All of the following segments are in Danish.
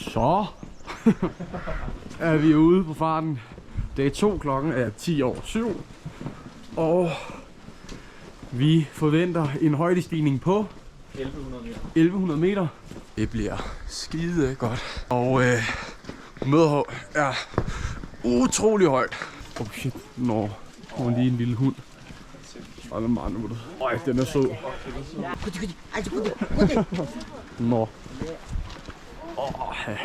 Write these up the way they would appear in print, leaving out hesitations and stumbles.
Så er vi ude på farten. Dag 2, klokken er 7:10. Og vi forventer en højdestigning på 1100 meter. Det bliver skide godt. Og mødehår er utrolig højt. Oh shit, nå, kommer lige en lille hund. Hold meget nu. Øj, den er sød. Nå. Ja.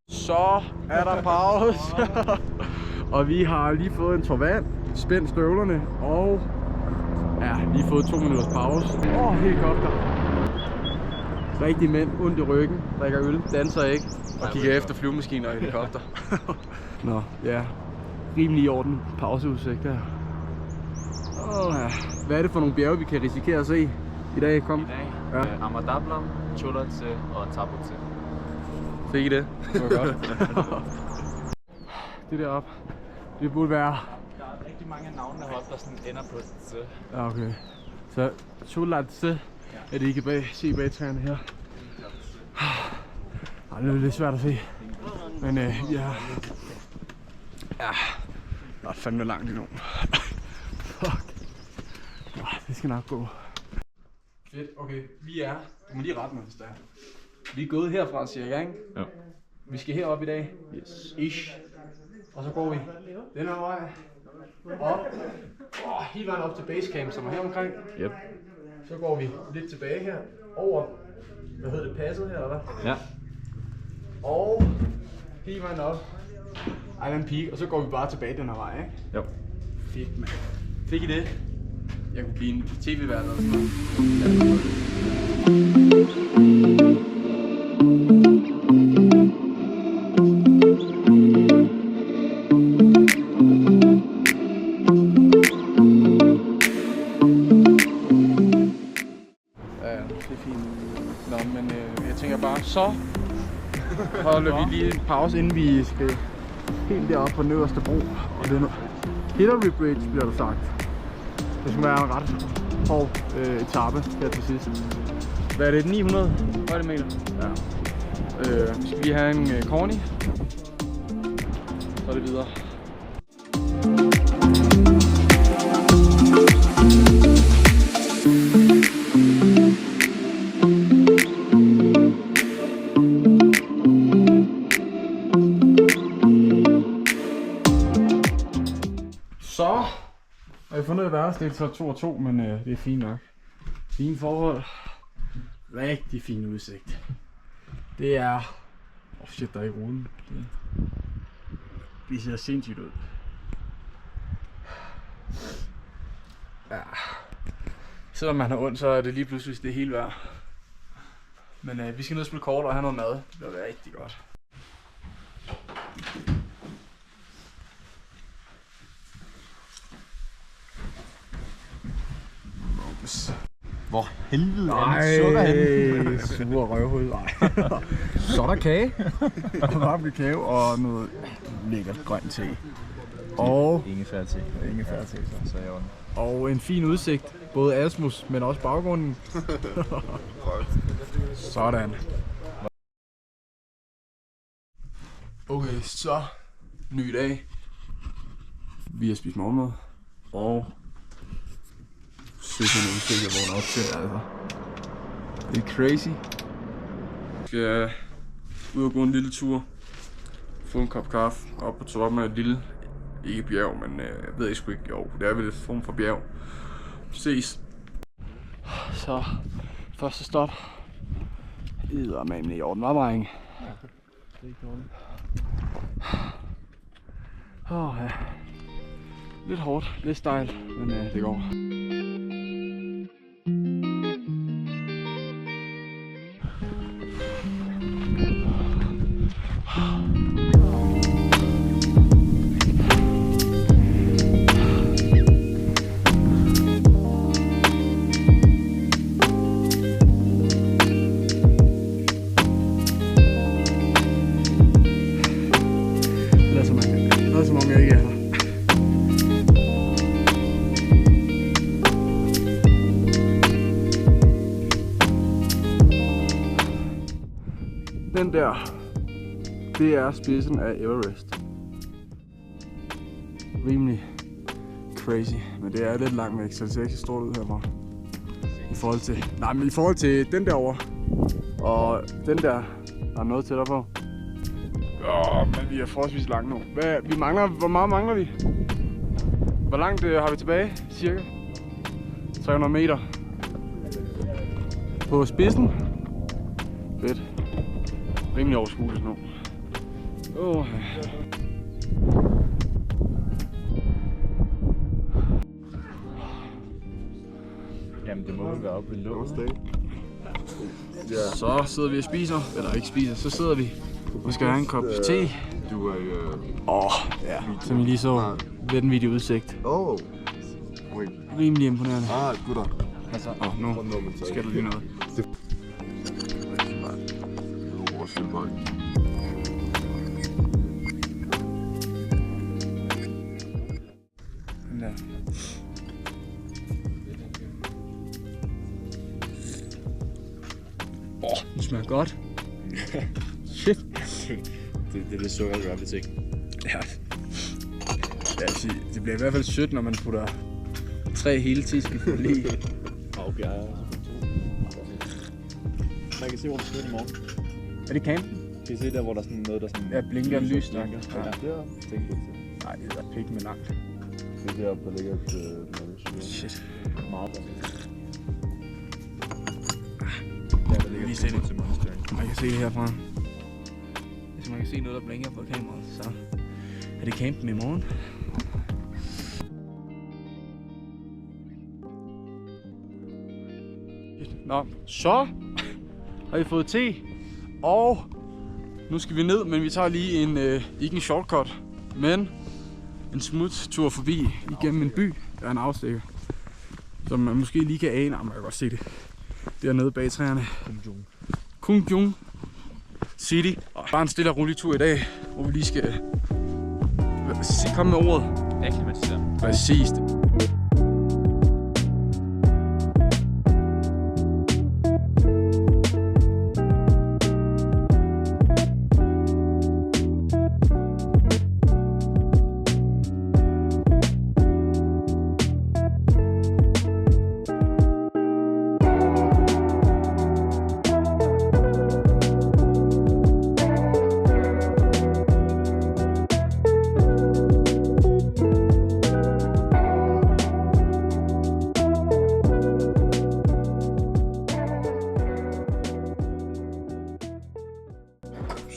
Så er der pause. Og vi har lige fået en tår vand, spændt støvlerne og lige fået 2 minutters pause. Helikopter. Rigtig mænd, ondt i ryggen, drikker øl, danser ikke og kigger efter flyvemaskiner og helikopter. Nå, ja. Rimelig i orden pauseudsigt der. Hvad er det for nogle bjerge, vi kan risikere at se i dag? Kom. I dag? Ja. Amadablam, Cholatse og Tabutse. Fik I det? Det var godt. Det deroppe, det burde være... Der er rigtig mange af navnene heroppe, der sådan ender på et Ja, okay. Så Cholatse er det ikke se bag træerne her. Det er lidt svært at se. Men ja, der er fandme langt endnu. Fuck. Det skal nok gå. Fedt, okay. Du må lige rette mig, hvis der er. Vi er gået herfra, siger jeg, ikke? Ja. Vi skal herop i dag. Yes. Ish. Og så går vi den her vej. Op. Hele vejen op til basecamp, som er her omkring. Yep. Så går vi lidt tilbage her. Over, hvad hedder det, passet her, eller hvad? Ja. Og hele vejen op. Island Peak, og så går vi bare tilbage den her vej, ikke? Jo. Fedt, mand. Fik I det? Jeg kunne blive en tv-vært eller sådan noget. Det er fint. Nå, men jeg tænker bare, så holder vi lige en pause, inden vi skal helt deroppe på den øverste bro. Og det er Hillary Bridge, bliver der sagt. Det skal være en ret hård etape her til sidst. Hvad er det? 900 højdemeter? Ja. Vi skal lige have en corny. Så er det videre. Så har jeg fundet det værste, det er så 2 og 2, men det er fint nok. Fine forhold. Rigtig fin udsigt. Det er... shit, der er ikke ruden. Det ser sindssygt ud. Ja. Selvom man har ondt, så er det lige pludselig det hele værd. Men vi skal ned og spille kort og have noget mad. Det bliver rigtig godt. Hvor helvede er en sukker henne? Sure røvhul. Så er der kage. Og varm kakao og noget lækkert grønt te. Og Ingefær te. ingefær te. Så er jeg on. Og en fin udsigt. Både Asmus, men også baggrunden. Sådan. Okay, så ny dag. Vi har spist morgenmad. Og sødt en udsigt, jeg vågner op til, altså. Det er crazy. Jeg skal ud og gå en lille tur. Få en kop kaffe. Op på toppen af et lille, ikke bjerg, men jeg ved ikke sgu ikke. Jo, det er vel et form for bjerg. Ses. Så første stop. Eddermame i orden, var drenge. Det er ikke dårligt. Ja. Lidt hårdt, lidt stejl, men det går. som om jeg ikke er her. Den der, det er spidsen af Everest. Rimelig crazy, men det er lidt langt væk, så det ser ikke så stort ud herfra. I forhold til den derovre. Og den der er noget tættere på. Men vi er forholdsvis langt nu. Hvor meget mangler vi? Hvor langt har vi tilbage? Cirka 300 meter. På spidsen. Fedt. Rimelig overskueligt nu. Jamen det må vel være oppe ved låget. Så sidder vi og spiser. Eller ikke spiser, så sidder vi. Vi skal have en kop te. Du er Ja, som I lige så. Vanvittig udsigt. Rimelig imponerende. gutter. Nu skal der lige noget. Ja. Det smager godt. Shit. Det er det sukker, der gør ved ting. Ja. Det bliver i hvert fald sødt, når man putter 3 hele teaspoon lige. Okay, man kan se, hvor det skal i morgen. Er det campen? Kan I se der, hvor der er sådan noget, der sådan... Ja, blinker lys der. Ja, det er tænkt lidt til. Nej, det er pik med langt. Det er deroppe, der ligger et... Shit. Meget godt. Ja, der ligger lige se det. Man kan se det herfra. Hvis man kan se noget, der blinker på kameraet, så er det campen i morgen. Nå, så har vi fået te, og nu skal vi ned, men vi tager lige en, ikke en shortcut, men en smuttur forbi igennem en by, der er en afstikker, som man måske lige kan ane, man kan godt se det, dernede bag træerne. Kungjung City. Og bare en stille og rolig tur i dag, hvor vi lige skal komme med ordet. Akklimatisere. Præcis.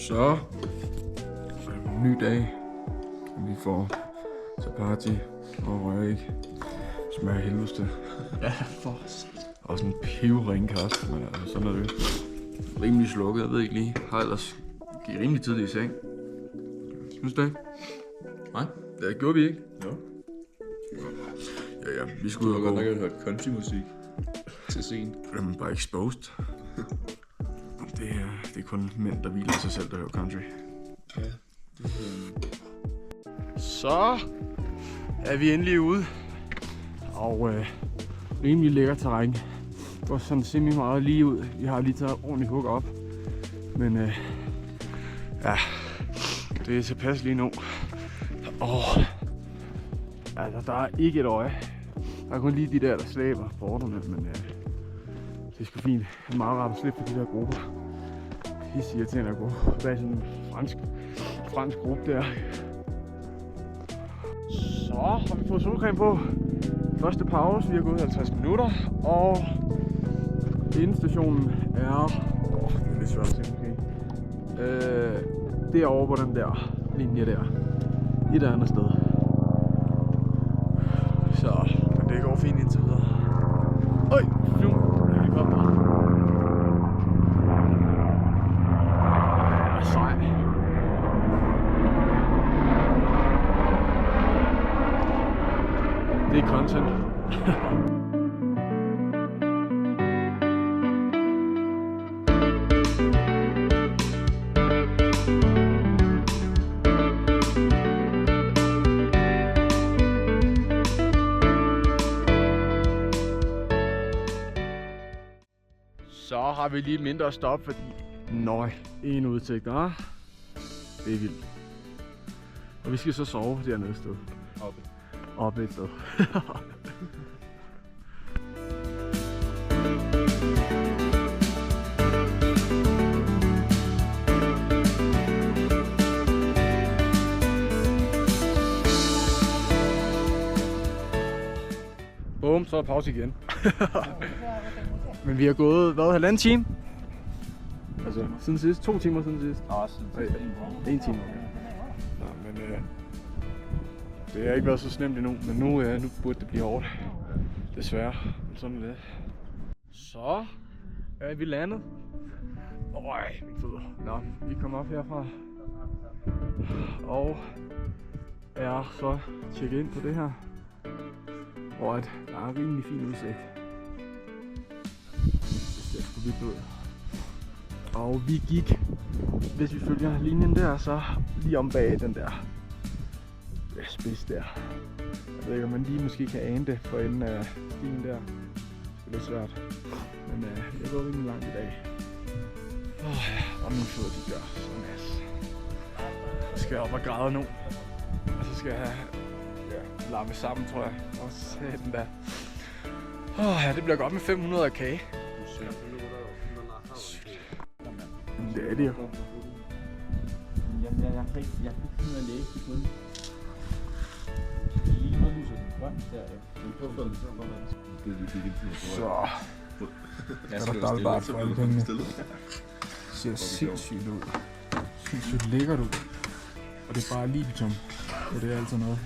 Så en ny dag. Vi får chapati og røræg. Smager helvedes til. Ja, for Og sådan en pivring kaffe, men altså, sådan er det. Rimelig slukket, jeg ved ikke lige. Har ellers gik rimelig tidligt i seng. Synes du ikke? Nej. Det gjorde vi ikke. Jo. Ja, vi skulle ud og gå. Jeg har godt nok hørt countrymusik til scenen. Jamen, bare exposed. Det er kun mænd, der hviler sig selv, der hører country. Ja. Så er vi endelig ude. Og rimelig lækker terræn. Går sådan simpelthen meget lige ud. Vi har lige taget ordentligt hug op. Men ja, det er tilpas lige nu. Altså, der er ikke et øje. Der er kun lige de der slæber på ordene, men det er sgu fint. Det er meget rart at slippe på de der grupper. Pisse irriterende at gå bag sådan en fransk gruppe der. Så har vi fået solcreme på. Første pause, vi har gået 50 minutter, og endestationen er... det er lidt svært at se måske. Derovre på den der linje der. Et andet sted. Så det går fint indtil videre. Øj, flyver helikopter. Sej. Det er content. har vi lige et mindre stop, fordi... Nøj, en udsigt, hva'? Det er vildt. Og vi skal så sove dernede et sted. Oppe et sted. Bum, så er pause igen. Men vi har gået, hvad, 1,5 time? Altså, siden sidst? 2 timer siden sidst? En time, okay. Nå, men det har ikke været så slemt endnu, men nu burde det blive hårdt. Desværre. Men sådan er det. Så er vi landet. Øj, min fødder. Nå, vi kommer op herfra. Og er så tjekket ind på det her. Hvor der er en rimelig fin udsigt. Det ser sgu vildt ud. Og vi gik, hvis vi følger linjen der, så lige om bag den der spids der. Jeg ved ikke, om man lige måske kan ane det for enden af stien der. Det er lidt svært. Men jeg går rimelig langt i dag. Og mine fødder, de gør så masse. Så skal jeg op og græde nu. Og så skal jeg have larme sammen, tror jeg. Og så den der. Ja, det bliver godt med 500 af kage. Det er det jo. Jeg kan ikke finde ud af at læse på den. Lige nu lyser den grøn der. Så er der dalbart for alle pengene. Ser sindssygt ud. Sindssygt lækkert ud. Og det er bare Libitum. Og det er altså noget.